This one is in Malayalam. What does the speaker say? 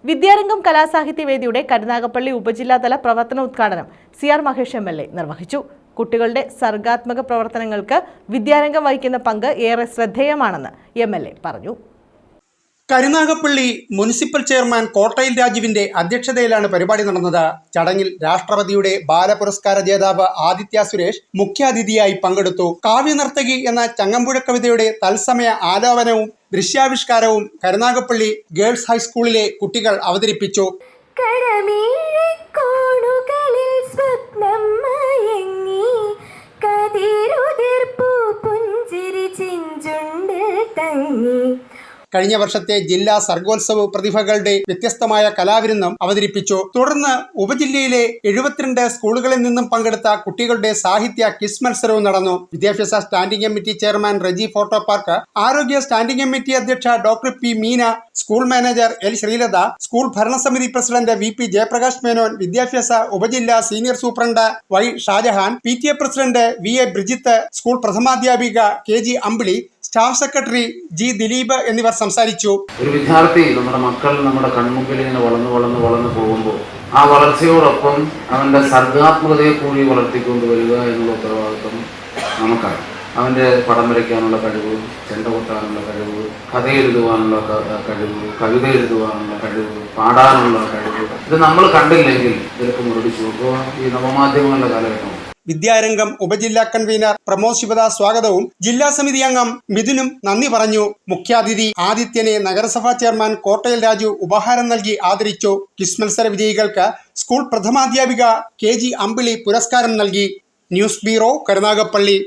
വിദ്യാരംഗം കലാസാഹിത്യവേദിയുടെ കരുനാഗപ്പള്ളി ഉപജില്ലാതല പ്രവർത്തന ഉദ്ഘാടനം CR മഹേഷ് MLA നിർവഹിച്ചു. കുട്ടികളുടെ സർഗാത്മക പ്രവർത്തനങ്ങൾക്ക് വിദ്യാരംഗം വഹിക്കുന്ന പങ്ക് ഏറെ ശ്രദ്ധേയമാണെന്ന് MLA പറഞ്ഞു. കരുനാഗപ്പള്ളി മുനിസിപ്പൽ ചെയർമാൻ കോട്ടയിൽ രാജുവിന്റെ അധ്യക്ഷതയിലാണ് പരിപാടി നടന്നത്. ചടങ്ങിൽ രാഷ്ട്രപതിയുടെ ബാലപുരസ്കാര ജേതാവ് ആദിത്യ സുരേഷ് മുഖ്യാതിഥിയായി പങ്കെടുത്തു. കാവ്യനർത്തകി എന്ന ചങ്ങമ്പുഴ കവിതയുടെ തത്സമയ ആലാപനവും ദൃശ്യാവിഷ്കാരവും കരുനാഗപ്പള്ളി ഗേൾസ് ഹൈസ്കൂളിലെ കുട്ടികൾ അവതരിപ്പിച്ചു. കഴിഞ്ഞ വർഷത്തെ ജില്ലാ സർഗോത്സവ പ്രതിഭകളുടെ വ്യത്യസ്തമായ കലാവിരുന്നും അവതരിപ്പിച്ചു. തുടർന്ന് ഉപജില്ലയിലെ 72 സ്കൂളുകളിൽ നിന്നും പങ്കെടുത്ത കുട്ടികളുടെ സാഹിത്യ ക്വിസ് മത്സരവും നടന്നു. വിദ്യാഭ്യാസ standing committee chairman Reji photo park, ആരോഗ്യ സ്റ്റാൻഡിംഗ് കമ്മിറ്റി അധ്യക്ഷ doctor P. Meena, school manager L. Sreelatha, school ഭരണസമിതി പ്രസിഡന്റ് VP ജയപ്രകാശ് മേനോൻ, വിദ്യാഭ്യാസ ഉപജില്ലാ senior superintendent Y. Shajahan, PTA president VA Brijith, school പ്രഥമാധ്യാപിക KG Ambili, staff secretary G. Dileep എന്നിവർ സംസാരിച്ചു. ഒരു വിദ്യാർത്ഥി നമ്മുടെ മക്കൾ നമ്മുടെ കൺമുമ്പിൽ ഇങ്ങനെ വളർന്നു പോകുമ്പോൾ ആ വളർച്ചയോടൊപ്പം അവന്റെ സർഗാത്മകതയെ കൂടി വളർത്തിക്കൊണ്ടുവരിക എന്നുള്ള ഉത്തരവാദിത്വം നമുക്കാണ്. അവന്റെ പടം വരയ്ക്കാനുള്ള കഴിവ്, ചെണ്ട കൊട്ടാനുള്ള കഴിവ്, കഥ എഴുതുവാനുള്ള കഴിവ്, കവിത എഴുതുവാനുള്ള കഴിവ്, പാടാനുള്ള കഴിവ്, ഇത് നമ്മൾ കണ്ടില്ലെങ്കിൽ ഇതിലൊക്കെ മുരടിച്ചു നോക്കുക. ഈ നവമാധ്യമങ്ങളുടെ കാലഘട്ടം. വിദ്യാരംഗം ഉപജില്ലാ കൺവീനർ പ്രമോദ് ശിവദാസ് സ്വാഗതവും ജില്ലാ സമിതി അംഗം മിഥുനും നന്ദി പറഞ്ഞു. മുഖ്യാതിഥി ആദിത്യനെ നഗരസഭാ ചെയർമാൻ കോട്ടയിൽ രാജു ഉപഹാരം നൽകി ആദരിച്ചു. ക്വിസ് മത്സര വിജയികൾക്ക് സ്കൂൾ പ്രഥമാധ്യാപിക KG അമ്പിളി പുരസ്കാരം നൽകി. News bureau, Karunagappally.